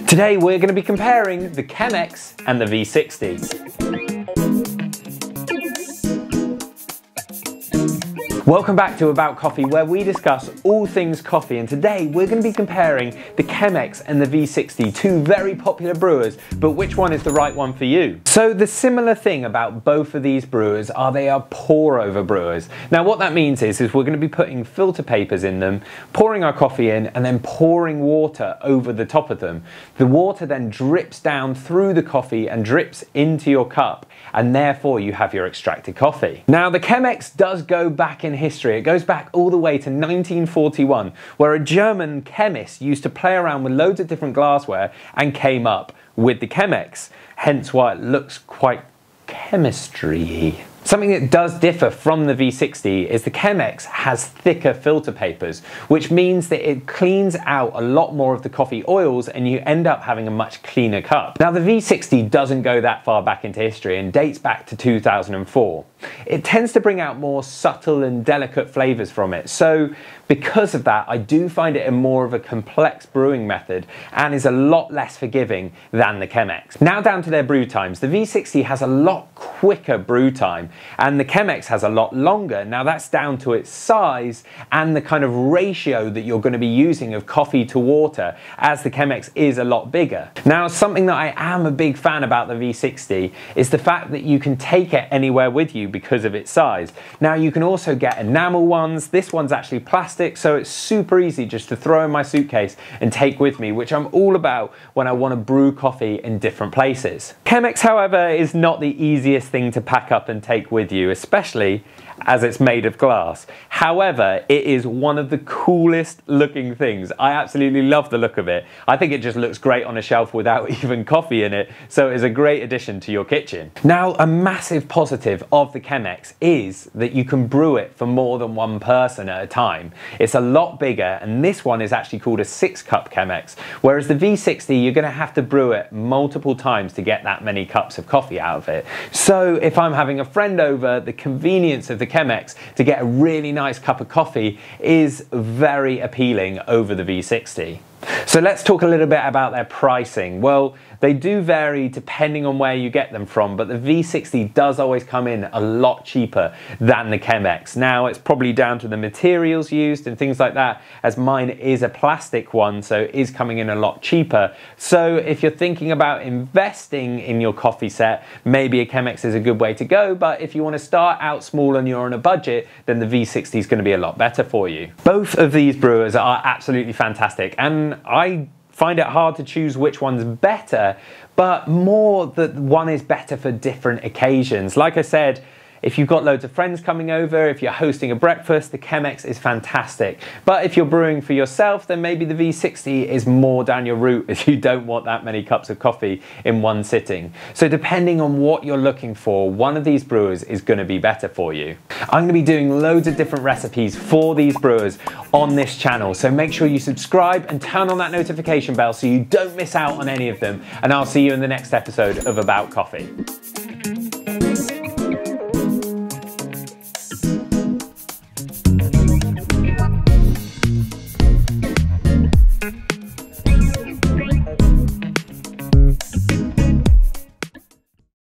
Today we're going to be comparing the CHEMEX and the V60. Welcome back to About Coffee, where we discuss all things coffee, and today we're going to be comparing the CHEMEX and the V60, two very popular brewers, but which one is the right one for you? So the similar thing about both of these brewers are they are pour over brewers. Now what that means is we're going to be putting filter papers in them, pouring our coffee in, and then pouring water over the top of them. The water then drips down through the coffee and drips into your cup, and therefore you have your extracted coffee. Now the CHEMEX does go back in history. It goes back all the way to 1941, where a German chemist used to play around with loads of different glassware and came up with the CHEMEX, hence why it looks quite chemistry-y. Something that does differ from the V60 is the CHEMEX has thicker filter papers, which means that it cleans out a lot more of the coffee oils and you end up having a much cleaner cup. Now the V60 doesn't go that far back into history and dates back to 2004. It tends to bring out more subtle and delicate flavors from it, so because of that I do find it a more of a complex brewing method and is a lot less forgiving than the CHEMEX. Now down to their brew times. The V60 has a lot quicker brew time and the CHEMEX has a lot longer. Now that's down to its size and the kind of ratio that you're going to be using of coffee to water, as the CHEMEX is a lot bigger. Now something that I am a big fan about the V60 is the fact that you can take it anywhere with you because of its size. Now you can also get enamel ones. This one's actually plastic, so it's super easy just to throw in my suitcase and take with me, which I'm all about when I want to brew coffee in different places. CHEMEX, however, is not the easiest thing to pack up and take with you, especially as it's made of glass. However, it is one of the coolest looking things. I absolutely love the look of it. I think it just looks great on a shelf without even coffee in it, so it's a great addition to your kitchen. Now, a massive positive of the CHEMEX is that you can brew it for more than one person at a time. It's a lot bigger, and this one is actually called a 6-cup CHEMEX, whereas the V60, you're gonna have to brew it multiple times to get that many cups of coffee out of it. So if I'm having a friend over, the convenience of the CHEMEX to get a really nice cup of coffee is very appealing over the V60. So let's talk a little bit about their pricing. Well, they do vary depending on where you get them from, but the V60 does always come in a lot cheaper than the CHEMEX. Now, it's probably down to the materials used and things like that, as mine is a plastic one, so it is coming in a lot cheaper. So if you're thinking about investing in your coffee set, maybe a CHEMEX is a good way to go, but if you want to start out small and you're on a budget, then the V60 is going to be a lot better for you. Both of these brewers are absolutely fantastic, and I find it hard to choose which one's better, but more that one is better for different occasions. Like I said, if you've got loads of friends coming over, if you're hosting a breakfast, the CHEMEX is fantastic. But if you're brewing for yourself, then maybe the V60 is more down your route, as you don't want that many cups of coffee in one sitting. So depending on what you're looking for, one of these brewers is going to be better for you. I'm going to be doing loads of different recipes for these brewers on this channel, so make sure you subscribe and turn on that notification bell so you don't miss out on any of them, and I'll see you in the next episode of About Coffee.